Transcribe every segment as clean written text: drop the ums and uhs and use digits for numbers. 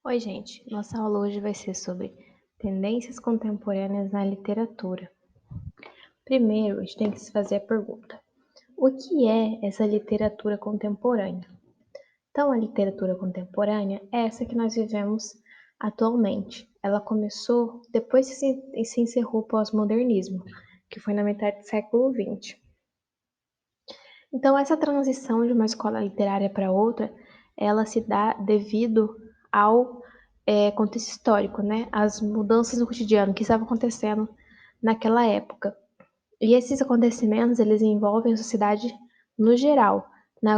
Oi, gente. Nossa aula hoje vai ser sobre tendências contemporâneas na literatura. Primeiro, a gente tem que se fazer a pergunta: o que é essa literatura contemporânea? Então, a literatura contemporânea é essa que nós vivemos atualmente. Ela começou depois que se encerrou o pós-modernismo, que foi na metade do século XX. Então, essa transição de uma escola literária para outra, ela se dá devido ao contexto histórico, né? As mudanças no cotidiano que estavam acontecendo naquela época. E esses acontecimentos, eles envolvem a sociedade no geral,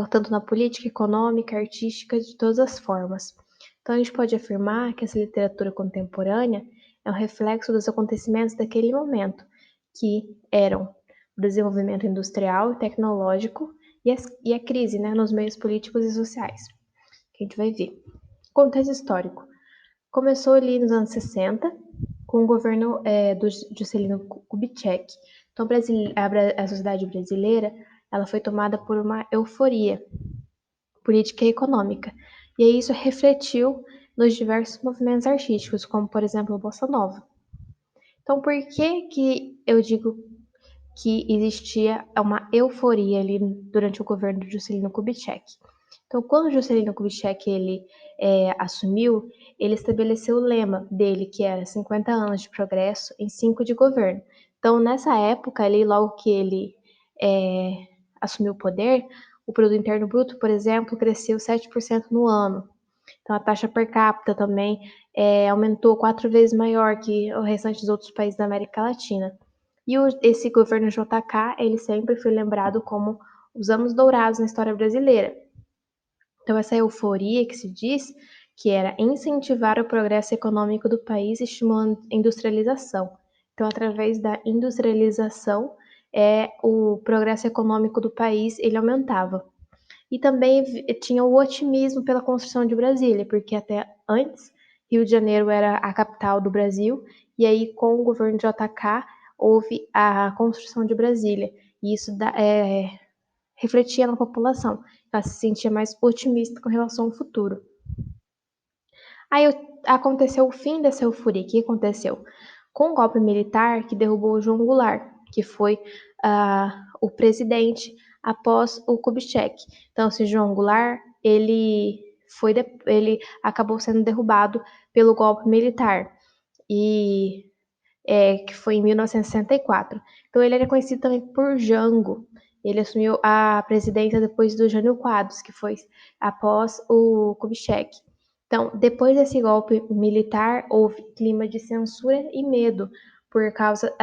tanto na política, econômica, artística, de todas as formas. Então, a gente pode afirmar que essa literatura contemporânea é um reflexo dos acontecimentos daquele momento, que eram o desenvolvimento industrial e tecnológico e a crise, né, nos meios políticos e sociais, que a gente vai ver. Contexto histórico. Começou ali nos anos 60, com o governo do Juscelino Kubitschek. Então, a sociedade brasileira ela foi tomada por uma euforia política e econômica. E aí isso refletiu nos diversos movimentos artísticos, como, por exemplo, o Bossa Nova. Então, por que eu digo que existia uma euforia ali durante o governo de Juscelino Kubitschek? Então, quando Juscelino Kubitschek assumiu, ele estabeleceu o lema dele, que era 50 anos de progresso em 5 de governo. Então, nessa época, ali, logo que ele assumiu o poder, o produto interno bruto, por exemplo, cresceu 7% no ano. Então, a taxa per capita também aumentou 4 vezes maior que o restante dos outros países da América Latina. E esse governo JK, ele sempre foi lembrado como os anos dourados na história brasileira. Então, essa euforia que se diz que era incentivar o progresso econômico do país, estimulando a industrialização. Então, através da industrialização, o progresso econômico do país ele aumentava. E também tinha o otimismo pela construção de Brasília, porque até antes Rio de Janeiro era a capital do Brasil, e aí com o governo de JK houve a construção de Brasília. E isso refletia na população, ela se sentia mais otimista com relação ao futuro. Aí aconteceu o fim dessa euforia. O que aconteceu? Com o golpe militar que derrubou o João Goulart, que foi o presidente após o Kubitschek. Então, esse João Goulart, ele acabou sendo derrubado pelo golpe militar, que foi em 1964. Então, ele era conhecido também por Jango. Ele assumiu a presidência depois do Jânio Quadros, que foi após o Kubitschek. Então, depois desse golpe militar, houve clima de censura e medo, por causa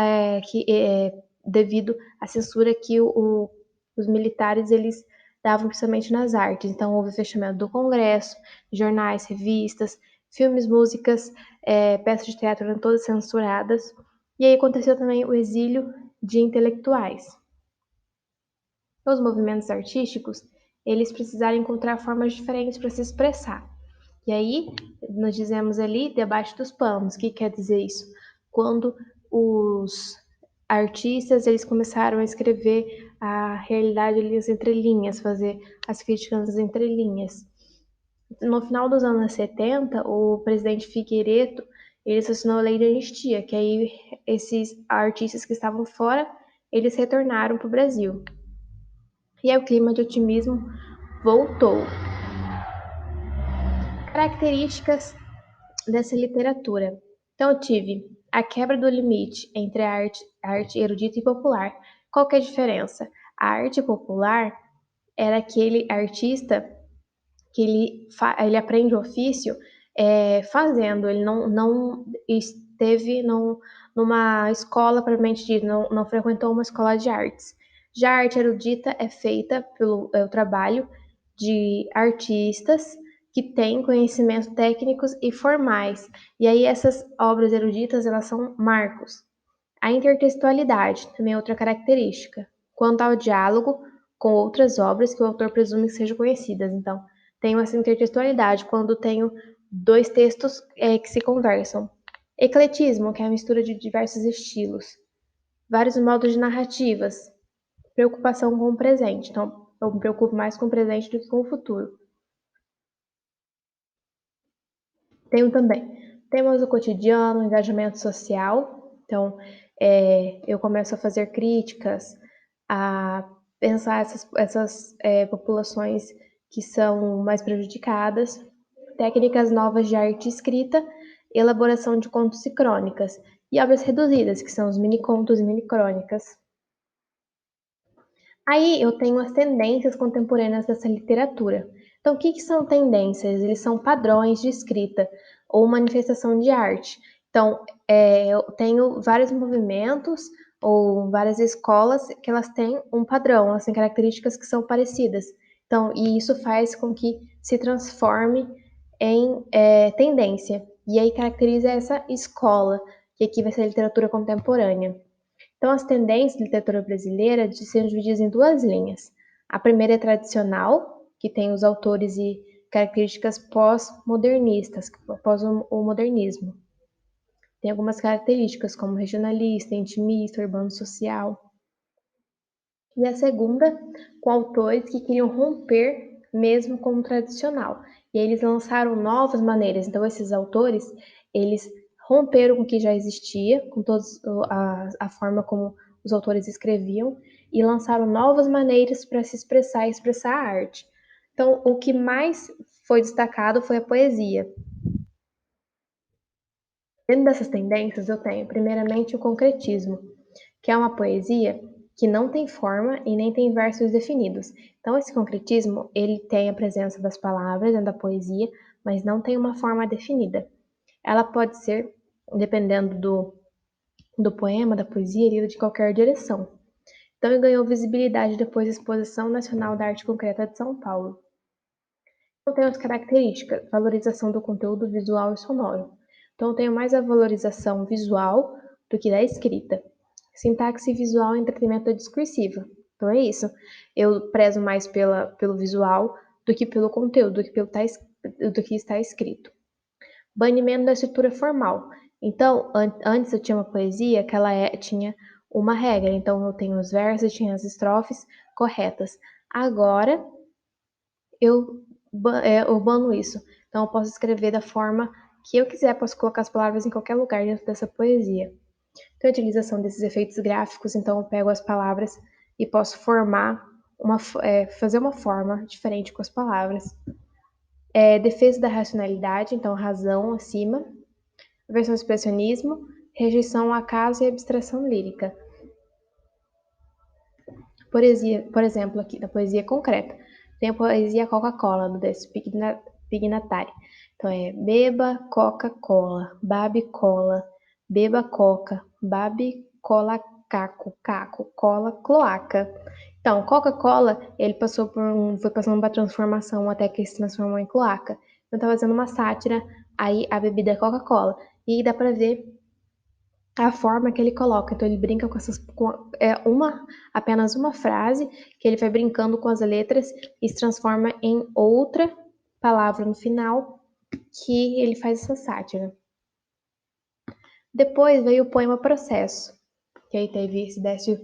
devido à censura que os militares eles davam principalmente nas artes. Então, houve fechamento do Congresso, jornais, revistas, filmes, músicas, peças de teatro eram todas censuradas. E aí aconteceu também o exílio de intelectuais. Os movimentos artísticos, eles precisaram encontrar formas diferentes para se expressar. E aí, nós dizemos ali, debaixo dos panos. O que quer dizer isso? Quando os artistas, eles começaram a escrever a realidade ali nas entrelinhas, fazer as críticas nas entrelinhas. No final dos anos 70, o presidente Figueiredo, ele assinou a lei de anistia, que aí esses artistas que estavam fora, eles retornaram para o Brasil. E aí o clima de otimismo voltou. Características dessa literatura. Então eu tive a quebra do limite entre a arte erudita e popular. Qual que é a diferença? A arte popular era aquele artista que ele aprende o ofício fazendo, ele não esteve numa escola propriamente dita, não frequentou uma escola de artes. Já a arte erudita é feita pelo trabalho de artistas que têm conhecimentos técnicos e formais. E aí essas obras eruditas, elas são marcos. A intertextualidade também é outra característica. Quanto ao diálogo com outras obras que o autor presume que sejam conhecidas. Então, tenho essa intertextualidade quando tenho dois textos que se conversam. Ecletismo, que é a mistura de diversos estilos. Vários modos de narrativas. Preocupação com o presente. Então, eu me preocupo mais com o presente do que com o futuro. Tenho também temas do cotidiano, engajamento social. Então, eu começo a fazer críticas, a pensar essas populações que são mais prejudicadas, técnicas novas de arte escrita, elaboração de contos e crônicas, e obras reduzidas, que são os mini contos e mini crônicas. Aí eu tenho as tendências contemporâneas dessa literatura. Então, o que que são tendências? Eles são padrões de escrita ou manifestação de arte. Então, eu tenho vários movimentos ou várias escolas que elas têm um padrão, elas têm características que são parecidas. Então, e isso faz com que se transforme em tendência. E aí caracteriza essa escola, que aqui vai ser a literatura contemporânea. Então, as tendências da literatura brasileira são divididas em duas linhas. A primeira é tradicional, que tem os autores e características pós-modernistas, pós o modernismo. Tem algumas características, como regionalista, intimista, urbano social. E a segunda, com autores que queriam romper mesmo com o tradicional. E aí eles lançaram novas maneiras. Então, esses autores, eles romperam com o que já existia, com toda a forma como os autores escreviam, e lançaram novas maneiras para se expressar e expressar a arte. Então, o que mais foi destacado foi a poesia. Dentro dessas tendências, eu tenho, primeiramente, o concretismo, que é uma poesia que não tem forma e nem tem versos definidos. Então, esse concretismo, ele tem a presença das palavras dentro da poesia, mas não tem uma forma definida. Ela pode ser, dependendo do poema, da poesia, lida de qualquer direção. Então, ele ganhou visibilidade depois da Exposição Nacional da Arte Concreta de São Paulo. Então, tem as características, valorização do conteúdo visual e sonoro. Então, eu tenho mais a valorização visual do que da escrita. Sintaxe visual e entretenimento discursiva. Então, é isso. Eu prezo mais pelo visual do que pelo conteúdo, do que está escrito. Banimento da estrutura formal. Então, antes eu tinha uma poesia que tinha uma regra. Então, eu tenho os versos, tinha as estrofes corretas. Agora, eu bano isso. Então, eu posso escrever da forma que eu quiser, posso colocar as palavras em qualquer lugar dentro dessa poesia. Então, a utilização desses efeitos gráficos, então eu pego as palavras e posso fazer uma forma diferente com as palavras. Defesa da racionalidade, então razão acima. Versão expressionismo, rejeição ao acaso e abstração lírica. Por exemplo, aqui da poesia concreta, tem a poesia Coca-Cola, do Décio Pignatari. Então, beba Coca-Cola, babe cola, beba coca, babe cola caco, caco, cola cloaca. Então, Coca-Cola, ele foi passando uma transformação até que ele se transformou em cloaca. Então, tá fazendo uma sátira aí a bebida é Coca-Cola. E dá pra ver a forma que ele coloca. Então ele brinca apenas uma frase que ele vai brincando com as letras e se transforma em outra palavra no final que ele faz essa sátira. Depois veio o poema Processo, que aí teve esse Décio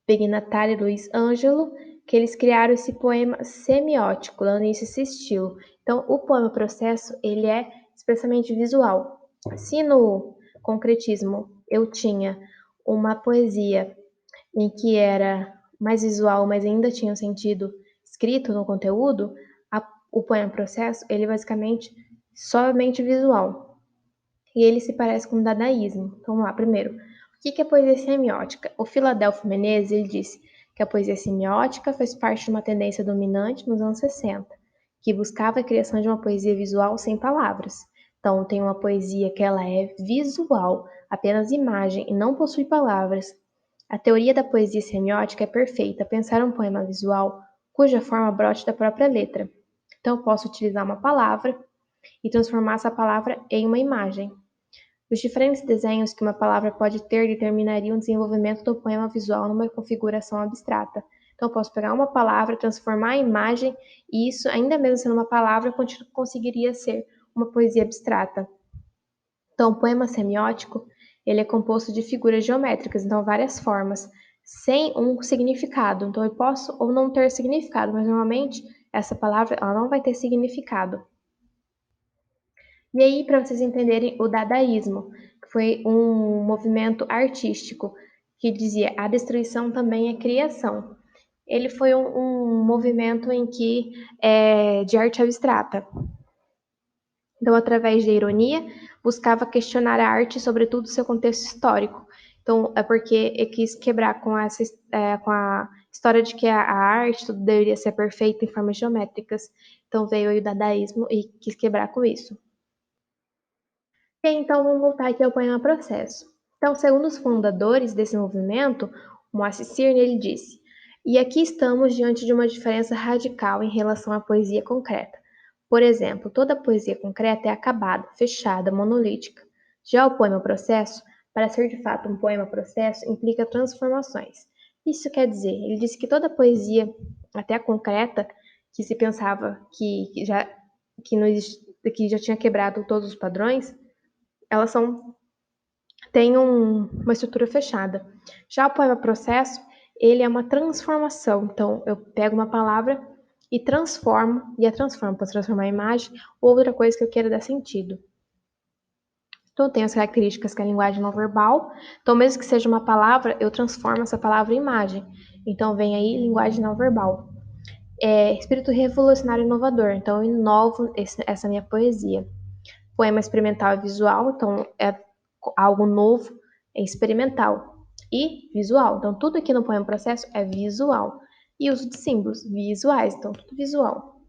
Pignatari e Luiz Ângelo, que eles criaram esse poema semiótico, dando isso esse estilo. Então, o poema Processo, ele é expressamente visual. Se no concretismo eu tinha uma poesia em que era mais visual, mas ainda tinha um sentido escrito no conteúdo, o poema Processo, ele é basicamente somente visual. E ele se parece com o dadaísmo. Então, vamos lá, primeiro, o que é poesia semiótica? O Filadelfo Menezes, ele disse que a poesia semiótica faz parte de uma tendência dominante nos anos 60, que buscava a criação de uma poesia visual sem palavras. Então, tem uma poesia que ela é visual, apenas imagem e não possui palavras. A teoria da poesia semiótica é perfeita, pensar um poema visual cuja forma brote da própria letra. Então, eu posso utilizar uma palavra e transformar essa palavra em uma imagem. Os diferentes desenhos que uma palavra pode ter determinariam o desenvolvimento do poema visual numa configuração abstrata. Então, eu posso pegar uma palavra, transformar em imagem, e isso, ainda mesmo sendo uma palavra, conseguiria ser uma poesia abstrata. Então, o poema semiótico, ele é composto de figuras geométricas, então várias formas, sem um significado. Então, eu posso ou não ter significado, mas normalmente essa palavra ela não vai ter significado. E aí, para vocês entenderem o dadaísmo, que foi um movimento artístico que dizia a destruição também é criação. Ele foi um movimento em que de arte abstrata. Então, através da ironia, buscava questionar a arte, sobretudo seu contexto histórico. Então, é porque ele quis quebrar com a história de que a arte tudo deveria ser perfeita em formas geométricas. Então, veio aí o dadaísmo e quis quebrar com isso. E então, vamos voltar aqui ao poema Processo. Então, segundo os fundadores desse movimento, o Moacir Cirne, ele disse: "E aqui estamos diante de uma diferença radical em relação à poesia concreta. Por exemplo, toda poesia concreta é acabada, fechada, monolítica. Já o poema Processo, para ser de fato um poema processo, implica transformações. Isso quer dizer, ele disse que toda poesia, até a concreta, que se pensava que, não exist, que já tinha quebrado todos os padrões, elas têm uma estrutura fechada. Já o poema processo, ele é uma transformação. Então, eu pego uma palavra e transformo, e a transformo. Posso transformar em imagem ou outra coisa que eu queira dar sentido. Então, tem as características que é a linguagem não verbal. Então, mesmo que seja uma palavra, eu transformo essa palavra em imagem. Então, vem aí linguagem não verbal. Espírito revolucionário e inovador. Então, eu inovo essa minha poesia. Poema experimental e visual, então é algo novo, é experimental e visual. Então, tudo aqui no poema processo é visual. E uso de símbolos visuais, então tudo visual.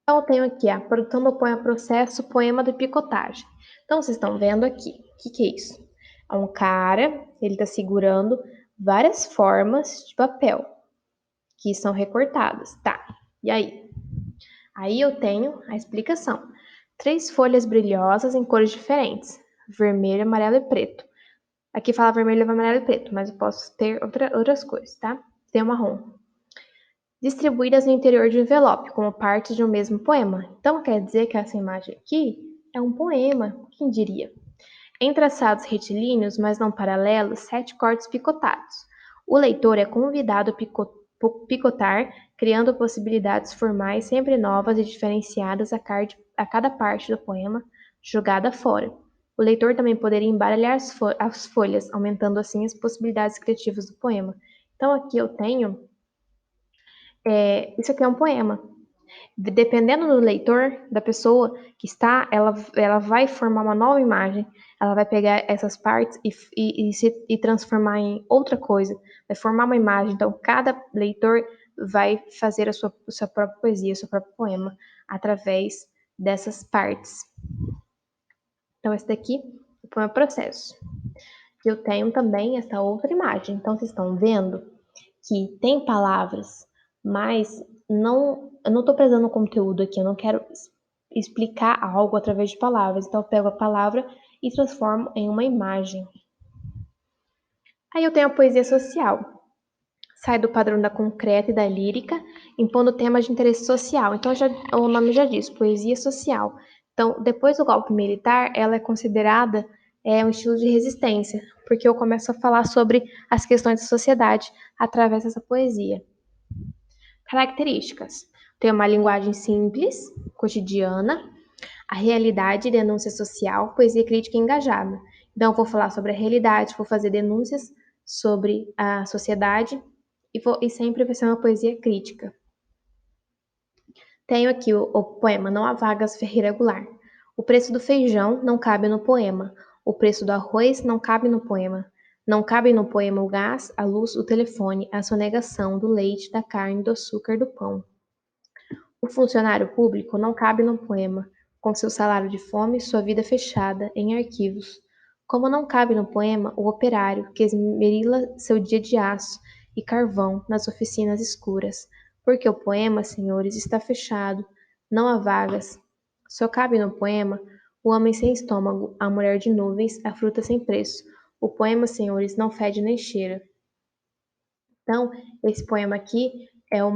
Então, eu tenho aqui a produção do poema processo, poema de picotagem. Então, vocês estão vendo aqui, o que é isso? É um cara, ele está segurando várias formas de papel que são recortadas, tá? E aí? Aí eu tenho a explicação. 3 folhas brilhosas em cores diferentes: vermelho, amarelo e preto. Aqui fala vermelho, amarelo e preto, mas eu posso ter outras cores, tá? Tem o marrom. Distribuídas no interior de um envelope, como partes de um mesmo poema. Então quer dizer que essa imagem aqui é um poema, quem diria? Em traçados retilíneos, mas não paralelos, 7 cortes picotados. O leitor é convidado a picotar, criando possibilidades formais sempre novas e diferenciadas a cada parte do poema jogada fora. O leitor também poderia embaralhar as folhas, aumentando assim as possibilidades criativas do poema. Então aqui eu tenho, isso aqui é um poema. Dependendo do leitor, da pessoa que está, ela vai formar uma nova imagem, ela vai pegar essas partes e transformar em outra coisa, vai formar uma imagem. Então, cada leitor vai fazer a sua própria poesia, o seu próprio poema, através dessas partes. Então, esse daqui é o poema processo. Eu tenho também essa outra imagem. Então, vocês estão vendo que tem palavras, mas eu não estou prezando o conteúdo aqui, eu não quero explicar algo através de palavras. Então, eu pego a palavra e transformo em uma imagem. Aí eu tenho a poesia social. Sai do padrão da concreta e da lírica, impondo temas de interesse social. Então, o nome já diz, poesia social. Então, depois do golpe militar, ela é considerada um estilo de resistência, porque eu começo a falar sobre as questões da sociedade através dessa poesia. Características: tem uma linguagem simples, cotidiana, a realidade e denúncia social, poesia crítica e engajada. Então, eu vou falar sobre a realidade, vou fazer denúncias sobre a sociedade e sempre vai ser uma poesia crítica. Tenho aqui o poema Não há vagas Ferreira Goulart. O preço do feijão não cabe no poema. O preço do arroz não cabe no poema. Não cabe no poema o gás, a luz, o telefone, a sonegação do leite, da carne, do açúcar, do pão. O funcionário público não cabe no poema, com seu salário de fome e sua vida fechada em arquivos. Como não cabe no poema o operário que esmerila seu dia de aço e carvão nas oficinas escuras, porque o poema, senhores, está fechado, não há vagas. Só cabe no poema o homem sem estômago, a mulher de nuvens, a fruta sem preço. O poema, senhores, não fede nem cheira. Então, esse poema aqui é um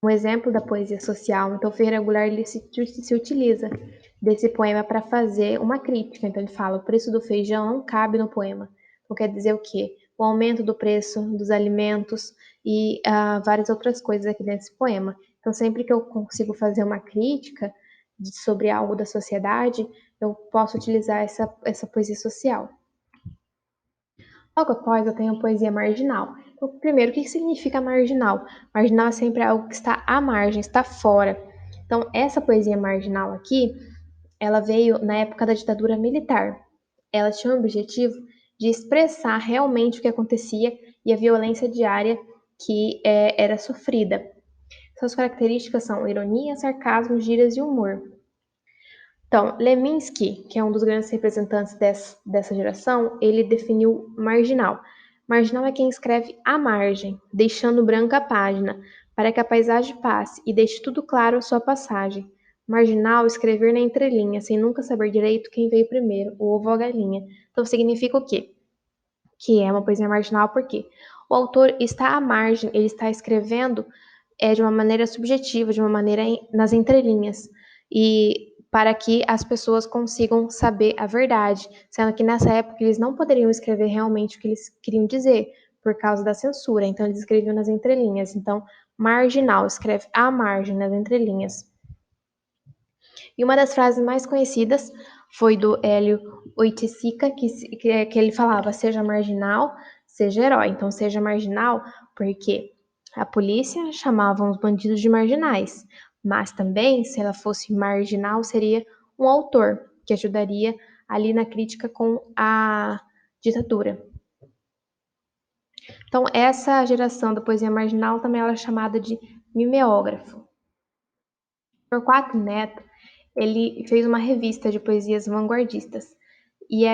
exemplo da poesia social. Então, Ferreira Goulart ele se utiliza desse poema para fazer uma crítica. Então, ele fala: o preço do feijão não cabe no poema. Então, quer dizer o quê? O aumento do preço dos alimentos e várias outras coisas aqui nesse poema. Então, sempre que eu consigo fazer uma crítica sobre algo da sociedade, eu posso utilizar essa poesia social. Logo após, eu tenho a poesia marginal. Então, primeiro, o que significa marginal? Marginal é sempre algo que está à margem, está fora. Então, essa poesia marginal aqui, ela veio na época da ditadura militar. Ela tinha o objetivo de expressar realmente o que acontecia e a violência diária que era sofrida. Suas características são ironia, sarcasmo, gírias e humor. Então, Leminski, que é um dos grandes representantes dessa geração, ele definiu marginal. Marginal é quem escreve à margem, deixando branca a página, para que a paisagem passe e deixe tudo claro a sua passagem. Marginal, escrever na entrelinha, sem nunca saber direito quem veio primeiro, o ovo ou a galinha. Então, significa o quê? Que é uma poesia marginal porque o autor está à margem, ele está escrevendo de uma maneira subjetiva, de uma maneira nas entrelinhas, e para que as pessoas consigam saber a verdade, sendo que nessa época eles não poderiam escrever realmente o que eles queriam dizer, por causa da censura, então eles escreviam nas entrelinhas. Então, marginal, escreve à margem, nas entrelinhas. E uma das frases mais conhecidas foi do Hélio Oiticica, que ele falava: seja marginal, seja herói. Então, seja marginal, porque a polícia chamava os bandidos de marginais, mas também, se ela fosse marginal, seria um autor que ajudaria ali na crítica com a ditadura. Então, essa geração da poesia marginal também ela é chamada de mimeógrafo. Torquato Neto, ele fez uma revista de poesias vanguardistas e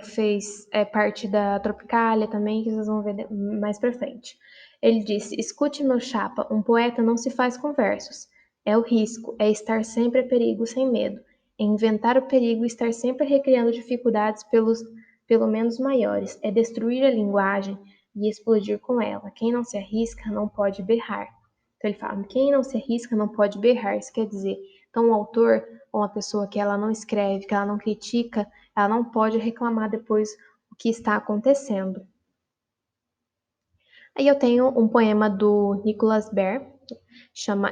fez parte da Tropicália também, que vocês vão ver mais pra frente. Ele disse: escute, meu chapa, um poeta não se faz com versos. É o risco, é estar sempre a perigo sem medo, é inventar o perigo e estar sempre recriando dificuldades pelo menos maiores, é destruir a linguagem e explodir com ela. Quem não se arrisca não pode berrar. Então ele fala: quem não se arrisca não pode berrar. Isso quer dizer, então o autor ou uma pessoa que ela não escreve, que ela não critica, ela não pode reclamar depois o que está acontecendo. Aí eu tenho um poema do Nicholas Baer, chama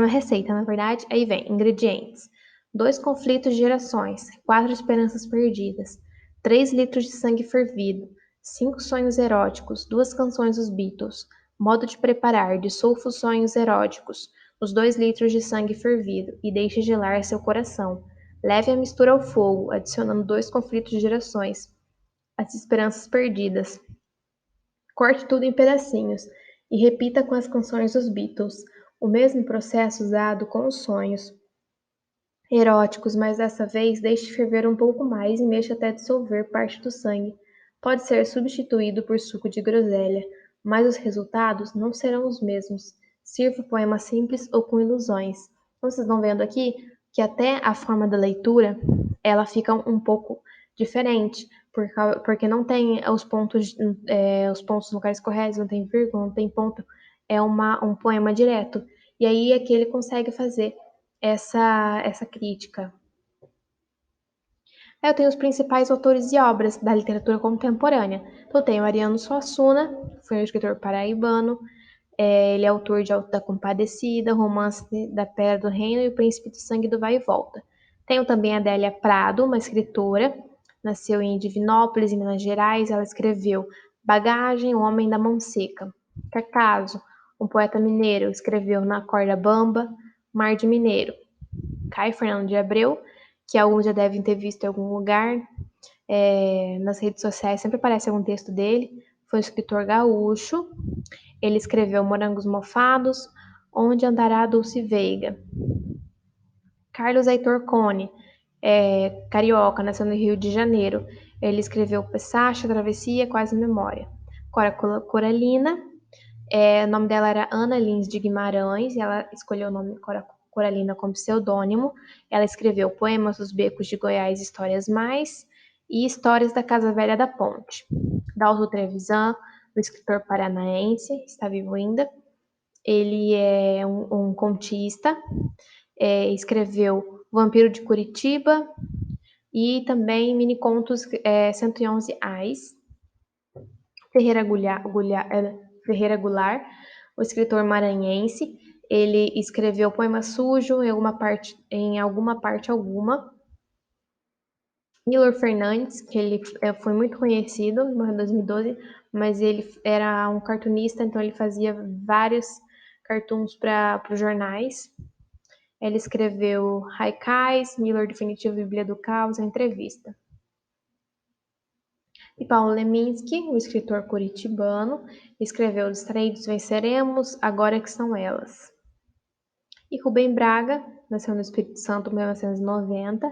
Receita, na verdade. Aí vem ingredientes: 2 conflitos de gerações, 4 esperanças perdidas, 3 litros de sangue fervido, 5 sonhos eróticos, 2 canções dos Beatles, modo de preparar, dissolva os sonhos eróticos, os 2 litros de sangue fervido e deixe gelar seu coração. Leve a mistura ao fogo, adicionando 2 conflitos de gerações, as esperanças perdidas. Corte tudo em pedacinhos e repita com as canções dos Beatles, o mesmo processo usado com os sonhos eróticos, mas dessa vez deixe ferver um pouco mais e mexa até dissolver parte do sangue. Pode ser substituído por suco de groselha, mas os resultados não serão os mesmos. Sirva o poema simples ou com ilusões. Então, vocês estão vendo aqui que até a forma da leitura ela fica um pouco diferente, porque não tem os pontos locais corretos, não tem vírgula, não tem ponto, é um poema direto. E aí é que ele consegue fazer essa crítica. Eu tenho os principais autores de obras da literatura contemporânea. Então, eu tenho Ariano Suassuna, foi um escritor paraibano, ele é autor de Auto da Compadecida, Romance da Pera do Reino e O Príncipe do Sangue do Vai e Volta. Tenho também a Adélia Prado, uma escritora, nasceu em Divinópolis, em Minas Gerais, ela escreveu Bagagem, O Homem da Mão Seca. Cacaso, um poeta mineiro, escreveu Na Corda Bamba, Mar de Mineiro. Caio Fernando de Abreu, que alguns já devem ter visto em algum lugar, nas redes sociais sempre aparece algum texto dele, foi um escritor gaúcho, ele escreveu Morangos Mofados, Onde Andará Dulce Veiga. Carlos Heitor Cone, carioca, nasceu no Rio de Janeiro, ele escreveu Pessacha, Travessia, Quase Memória. Cora Coralina, o nome dela era Ana Lins de Guimarães, e ela escolheu o nome Coralina como pseudônimo. Ela escreveu Poemas dos Becos de Goiás, Histórias Mais, e Histórias da Casa Velha da Ponte. Dalto Trevisan, um escritor paranaense, está vivo ainda. Ele é um contista, escreveu Vampiro de Curitiba e também mini contos 111 Ais. Ferreira Goulart, O escritor maranhense, ele escreveu Poema Sujo em alguma parte alguma. Nilor Fernandes, que ele foi muito conhecido, morreu em 2012, mas ele era um cartunista, então ele fazia vários cartoons para os jornais. Ele escreveu Haikais, Miller Definitivo Bíblia do Caos, a entrevista. E Paulo Leminski, o escritor curitibano, escreveu Distraídos Venceremos, Agora que São Elas. E Rubem Braga, nasceu no Espírito Santo em 1990,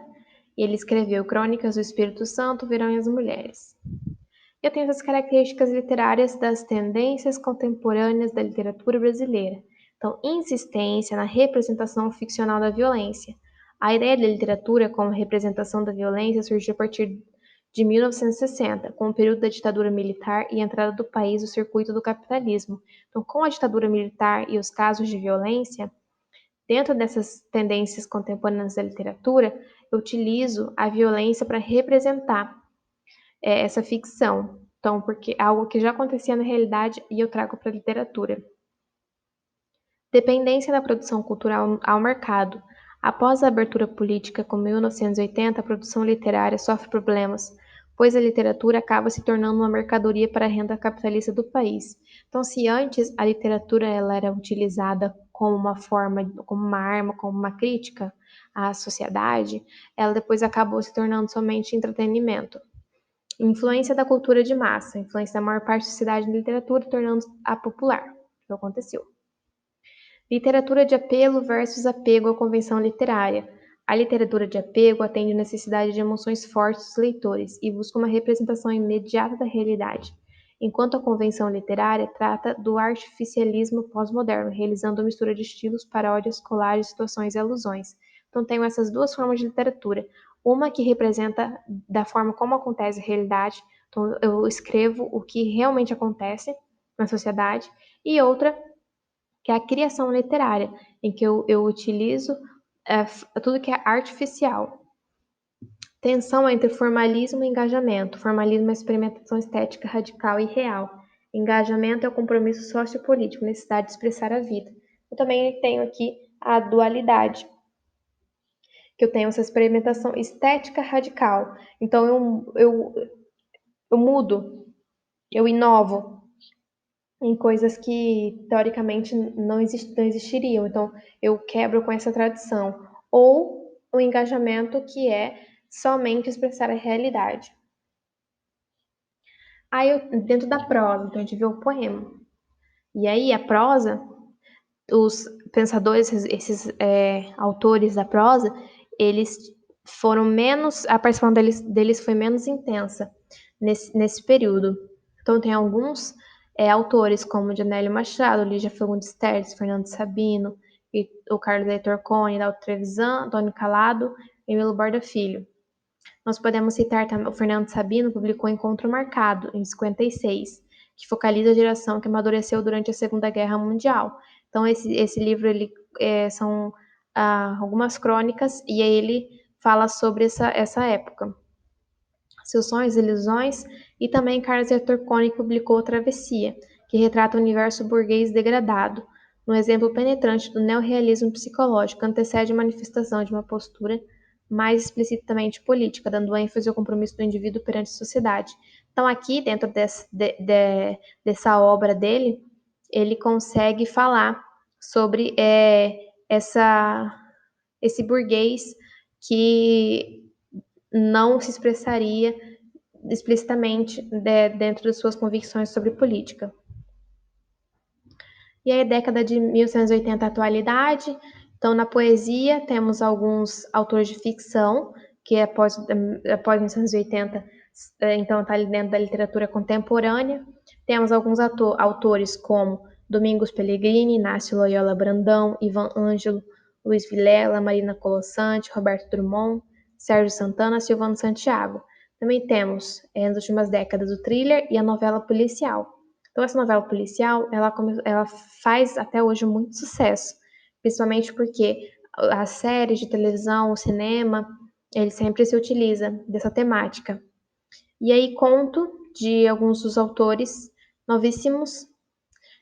e ele escreveu Crônicas do Espírito Santo, Verão e as Mulheres. Eu tenho essas características literárias das tendências contemporâneas da literatura brasileira. Então, insistência na representação ficcional da violência. A ideia da literatura como representação da violência surgiu a partir de 1960, com o período da ditadura militar e a entrada do país no circuito do capitalismo. Então, com a ditadura militar e os casos de violência, dentro dessas tendências contemporâneas da literatura, eu utilizo a violência para representar essa ficção. Então, porque é algo que já acontecia na realidade e eu trago para a literatura. Dependência da produção cultural ao mercado. Após a abertura política com 1980, a produção literária sofre problemas, pois a literatura acaba se tornando uma mercadoria para a renda capitalista do país. Então, se antes a literatura ela era utilizada como uma forma, como uma arma, como uma crítica à sociedade, ela depois acabou se tornando somente entretenimento. Influência da cultura de massa, influência da maior parte da sociedade na literatura, tornando-a popular, que aconteceu. Literatura de apelo versus apego à convenção literária. A literatura de apego atende à necessidade de emoções fortes dos leitores e busca uma representação imediata da realidade, enquanto a convenção literária trata do artificialismo pós-moderno, realizando a mistura de estilos, paródias, colagens, situações e alusões. Então, tenho essas duas formas de literatura. Uma que representa da forma como acontece a realidade, então eu escrevo o que realmente acontece na sociedade, e outra que é a criação literária, em que eu utilizo tudo que é artificial. Tensão entre formalismo e engajamento. Formalismo é a experimentação estética radical e real. Engajamento é o compromisso sociopolítico, necessidade de expressar a vida. Eu também tenho aqui a dualidade, que eu tenho essa experimentação estética radical. Então eu mudo, eu inovo em coisas que teoricamente não existiriam. Então, eu quebro com essa tradição. Ou o engajamento, que é somente expressar a realidade. Aí, dentro da prosa, então a gente vê o poema. E aí, a prosa, os pensadores, esses autores da prosa, eles foram menos, a participação deles foi menos intensa nesse período. Então, tem alguns autores como Janélio Machado, Lígia Fagundes Telles, Fernando Sabino, e o Carlos Heitor Cone, Dalto Trevisan, Antônio Calado e Emílio Borda Filho. Nós podemos citar também o Fernando Sabino, publicou Encontro Marcado, em 56, que focaliza a geração que amadureceu durante a Segunda Guerra Mundial. Então, esse livro ele, são algumas crônicas e aí ele fala sobre essa época. Seus Sonhos e Ilusões, e também Carlos Heitor Cone publicou Travessia, que retrata o universo burguês degradado, um exemplo penetrante do neorrealismo psicológico, antecede a manifestação de uma postura mais explicitamente política, dando ênfase ao compromisso do indivíduo perante a sociedade. Então, aqui, dentro dessa obra dele, ele consegue falar sobre esse burguês que não se expressaria explicitamente dentro de suas convicções sobre política. E aí, década de 1980, atualidade. Então, na poesia, temos alguns autores de ficção, que após 1980, então está ali dentro da literatura contemporânea. Temos alguns autores como Domingos Pellegrini, Inácio Loyola Brandão, Ivan Ângelo, Luiz Vilela, Marina Colossante, Roberto Drummond, Sérgio Santana, Silvano Santiago. Também temos, nas últimas décadas, o thriller e a novela policial. Então, essa novela policial, ela faz até hoje muito sucesso, principalmente porque as séries de televisão, o cinema, ele sempre se utiliza dessa temática. E aí conto de alguns dos autores novíssimos,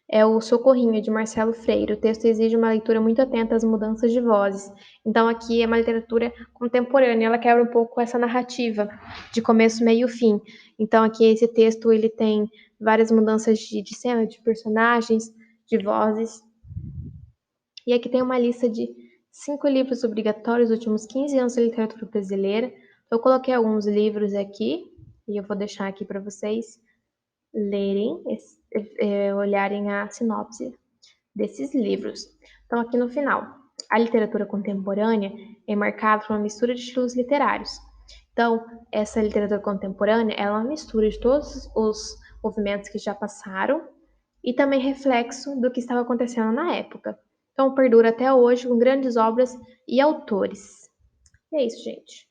É o Socorrinho, de Marcelo Freire. O texto exige uma leitura muito atenta às mudanças de vozes. Então, aqui é uma literatura contemporânea, ela quebra um pouco essa narrativa de começo, meio e fim. Então, aqui esse texto ele tem várias mudanças de cena, de personagens, de vozes. E aqui tem uma lista de 5 livros obrigatórios dos últimos 15 anos da literatura brasileira. Eu coloquei alguns livros aqui, e eu vou deixar aqui para vocês lerem, olharem a sinopse desses livros. Então, aqui no final, a literatura contemporânea é marcada por uma mistura de estilos literários. Então, essa literatura contemporânea ela é uma mistura de todos os movimentos que já passaram e também reflexo do que estava acontecendo na época. Então, perdura até hoje com grandes obras e autores. E é isso, gente.